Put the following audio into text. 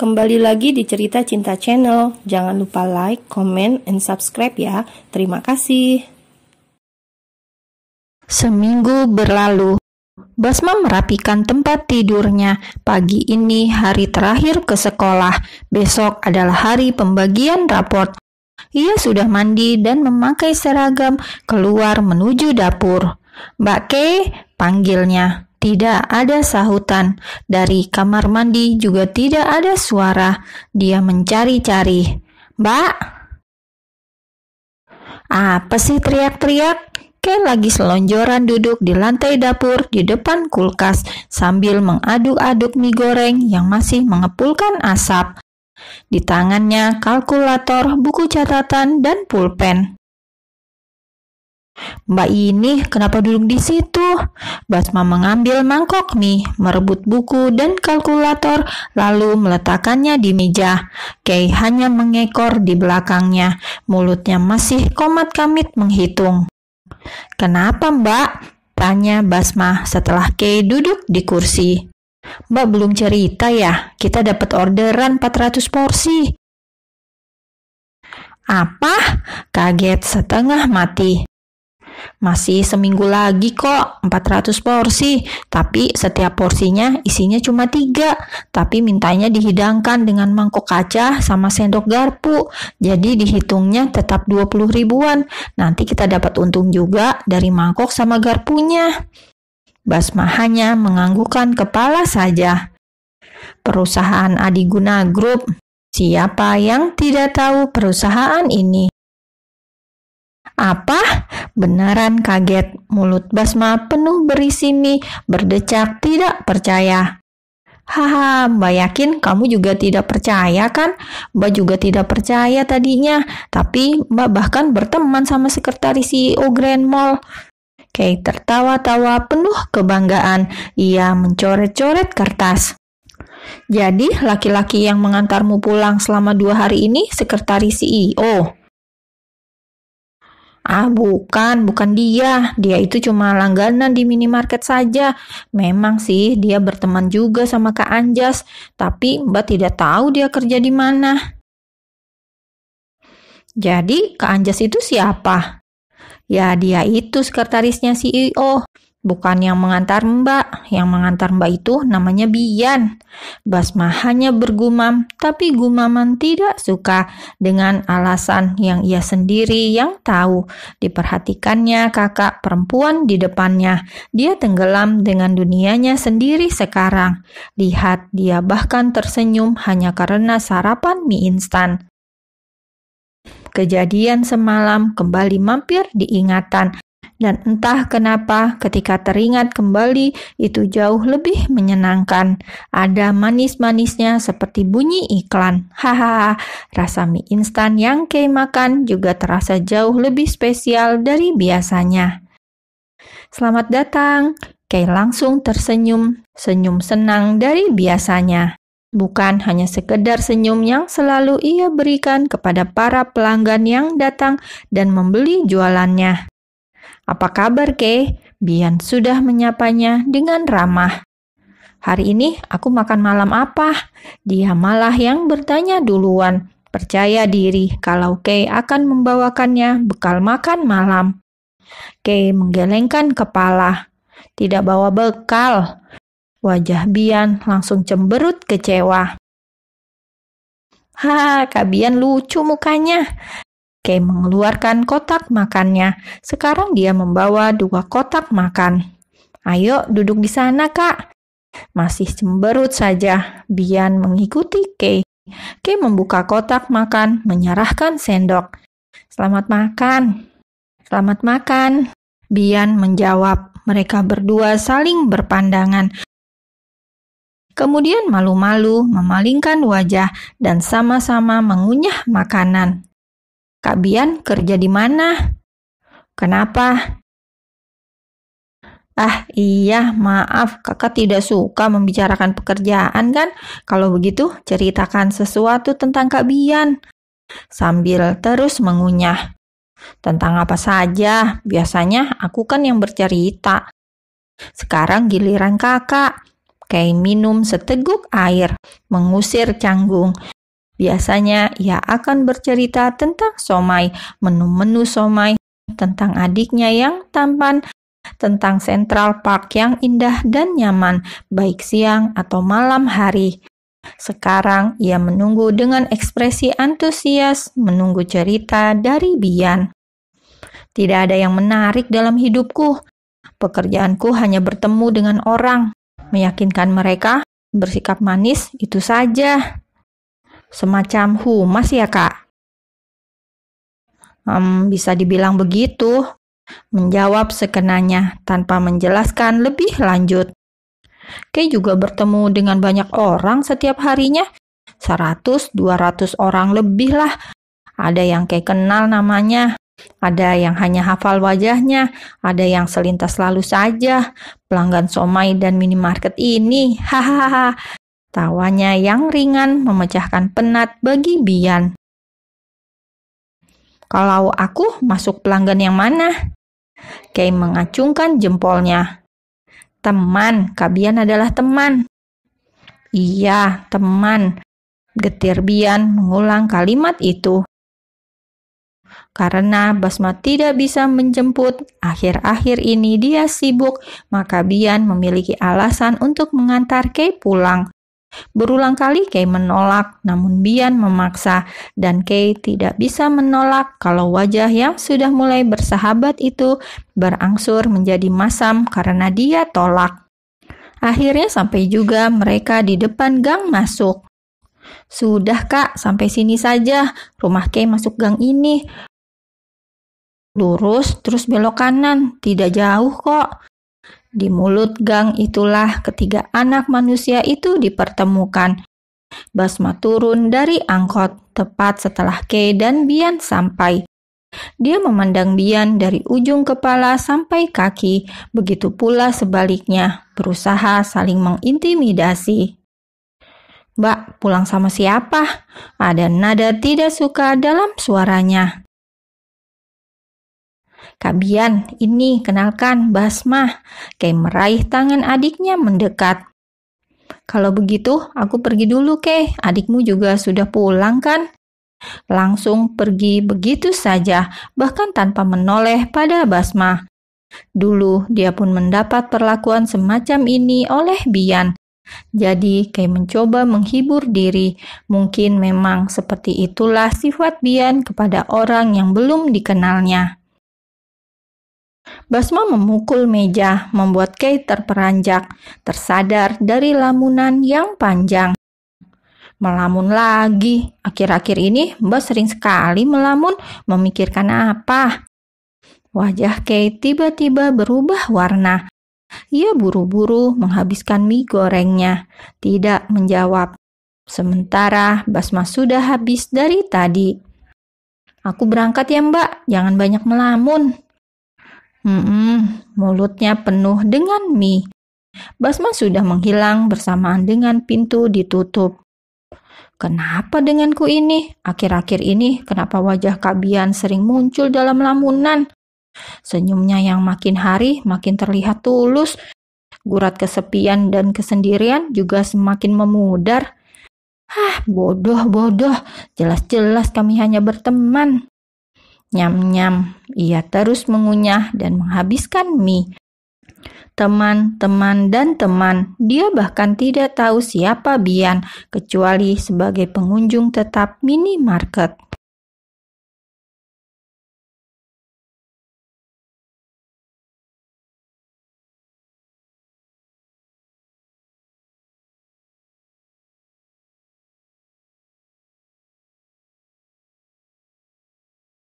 kembali lagi di Cerita Cinta Channel. Jangan lupa like, comment, and subscribe ya. Terima kasih. Seminggu berlalu. Basma merapikan tempat tidurnya. Pagi ini hari terakhir ke sekolah. Besok adalah hari pembagian raport. Ia sudah mandi dan memakai seragam keluar menuju dapur. "Mbak Kay," panggilnya. Tidak ada sahutan. Dari kamar mandi juga tidak ada suara. Dia mencari-cari. "Mbak?" "Apa sih teriak-teriak?" Kay lagi selonjoran duduk di lantai dapur di depan kulkas sambil mengaduk-aduk mie goreng yang masih mengepulkan asap. Di tangannya kalkulator, buku catatan, dan pulpen. "Mbak ini kenapa duduk di situ?" Basma mengambil mangkok mie, merebut buku dan kalkulator, lalu meletakkannya di meja. Kay hanya mengekor di belakangnya, mulutnya masih komat-kamit menghitung. "Kenapa, Mbak?" tanya Basma setelah Kay duduk di kursi. "Mbak belum cerita ya, kita dapat orderan 400 porsi. "Apa?" kaget setengah mati. "Masih seminggu lagi kok, 400 porsi, tapi setiap porsinya isinya cuma 3, tapi mintanya dihidangkan dengan mangkok kaca sama sendok garpu, jadi dihitungnya tetap 20 ribuan, nanti kita dapat untung juga dari mangkok sama garpunya." Basma hanya menganggukkan kepala saja. Perusahaan Adiguna Group, siapa yang tidak tahu perusahaan ini? "Apa?" Beneran kaget. Mulut Basma penuh berisi mie, berdecak tidak percaya. "Haha, Mbak yakin kamu juga tidak percaya kan? Mbak juga tidak percaya tadinya, tapi Mbak bahkan berteman sama sekretaris CEO Grand Mall." Kay tertawa-tawa penuh kebanggaan. Ia mencoret-coret kertas. "Jadi laki-laki yang mengantarmu pulang selama 2 hari ini sekretaris CEO?" "Ah, bukan dia. Dia itu cuma langganan di minimarket saja. Memang sih dia berteman juga sama Kak Anjas, tapi Mbak tidak tahu dia kerja di mana." "Jadi Kak Anjas itu siapa?" "Ya, dia itu sekretarisnya CEO. Bukan yang mengantar Mbak. Yang mengantar Mbak itu namanya Bian." Basma hanya bergumam, tapi gumaman tidak suka dengan alasan yang ia sendiri yang tahu. Diperhatikannya kakak perempuan di depannya. Dia tenggelam dengan dunianya sendiri sekarang. Lihat, dia bahkan tersenyum hanya karena sarapan mie instan. Kejadian semalam kembali mampir di ingatan. Dan entah kenapa ketika teringat kembali itu jauh lebih menyenangkan. Ada manis-manisnya seperti bunyi iklan. Hahaha, rasa mie instan yang Kay makan juga terasa jauh lebih spesial dari biasanya. "Selamat datang." Kay langsung tersenyum, senyum senang dari biasanya. Bukan hanya sekedar senyum yang selalu ia berikan kepada para pelanggan yang datang dan membeli jualannya. "Apa kabar, Kay?" Bian sudah menyapanya dengan ramah. "Hari ini aku makan malam apa?" Dia malah yang bertanya duluan, percaya diri kalau Kay akan membawakannya bekal makan malam. Kay menggelengkan kepala. "Tidak bawa bekal." Wajah Bian langsung cemberut kecewa. "Ha, Kak Bian lucu mukanya." Kay mengeluarkan kotak makannya. Sekarang dia membawa 2 kotak makan. "Ayo duduk di sana, Kak." Masih cemberut saja. Bian mengikuti Kay. Kay membuka kotak makan, menyerahkan sendok. "Selamat makan." "Selamat makan." Bian menjawab. Mereka berdua saling berpandangan. Kemudian malu-malu memalingkan wajah dan sama-sama mengunyah makanan. "Kak Bian kerja di mana?" "Kenapa?" "Ah iya, maaf, kakak tidak suka membicarakan pekerjaan kan? Kalau begitu ceritakan sesuatu tentang Kak Bian." Sambil terus mengunyah. "Tentang apa saja? Biasanya aku kan yang bercerita. Sekarang giliran kakak." Kay minum seteguk air, mengusir canggung. Biasanya ia akan bercerita tentang somai, menu-menu somai, tentang adiknya yang tampan, tentang Central Park yang indah dan nyaman, baik siang atau malam hari. Sekarang ia menunggu dengan ekspresi antusias, menunggu cerita dari Bian. Tidak ada yang menarik dalam hidupku. Pekerjaanku hanya bertemu dengan orang, meyakinkan mereka, bersikap manis, itu saja. Semacam humas ya, Kak? Bisa dibilang begitu. Menjawab sekenanya tanpa menjelaskan lebih lanjut. Kay juga bertemu dengan banyak orang setiap harinya. 100-200 orang lebih lah. Ada yang Kay kenal namanya. Ada yang hanya hafal wajahnya. Ada yang selintas lalu saja. Pelanggan somai dan minimarket ini. Hahaha. Tawanya yang ringan memecahkan penat bagi Bian. Kalau aku masuk pelanggan yang mana? Kay mengacungkan jempolnya. Teman, Kak Bian adalah teman. Iya, teman. Getir Bian mengulang kalimat itu. Karena Basma tidak bisa menjemput, akhir-akhir ini dia sibuk, maka Bian memiliki alasan untuk mengantar Kay pulang. Berulang kali Kay menolak, namun Bian memaksa, dan Kay tidak bisa menolak kalau wajah yang sudah mulai bersahabat itu berangsur menjadi masam karena dia tolak. Akhirnya sampai juga mereka di depan gang masuk. Sudah Kak, sampai sini saja, rumah Kay masuk gang ini. Lurus, terus belok kanan, tidak jauh kok. Di mulut gang itulah ketiga anak manusia itu dipertemukan. Basma turun dari angkot tepat setelah Kay dan Bian sampai. Dia memandang Bian dari ujung kepala sampai kaki, begitu pula sebaliknya, berusaha saling mengintimidasi. Mbak, pulang sama siapa? Ada nada tidak suka dalam suaranya. Kak Bian, ini kenalkan Basma. Kay meraih tangan adiknya mendekat. Kalau begitu, aku pergi dulu Kay. Adikmu juga sudah pulang kan? Langsung pergi begitu saja, bahkan tanpa menoleh pada Basma. Dulu dia pun mendapat perlakuan semacam ini oleh Bian. Jadi Kay mencoba menghibur diri. Mungkin memang seperti itulah sifat Bian kepada orang yang belum dikenalnya. Basma memukul meja, membuat Kay terperanjak, tersadar dari lamunan yang panjang. Melamun lagi. Akhir-akhir ini Mbak sering sekali melamun, memikirkan apa? Wajah Kay tiba-tiba berubah warna. Ia buru-buru menghabiskan mie gorengnya, tidak menjawab. Sementara Basma sudah habis dari tadi. Aku berangkat ya Mbak, jangan banyak melamun. Mulutnya penuh dengan mie. Basma sudah menghilang bersamaan dengan pintu ditutup. Kenapa denganku ini? Akhir-akhir ini kenapa wajah Kak Bian sering muncul dalam lamunan? Senyumnya yang makin hari makin terlihat tulus. Gurat kesepian dan kesendirian juga semakin memudar. Bodoh. Jelas-jelas kami hanya berteman. Nyam-nyam, ia terus mengunyah dan menghabiskan mie. Teman, dia bahkan tidak tahu siapa Bian, kecuali sebagai pengunjung tetap minimarket.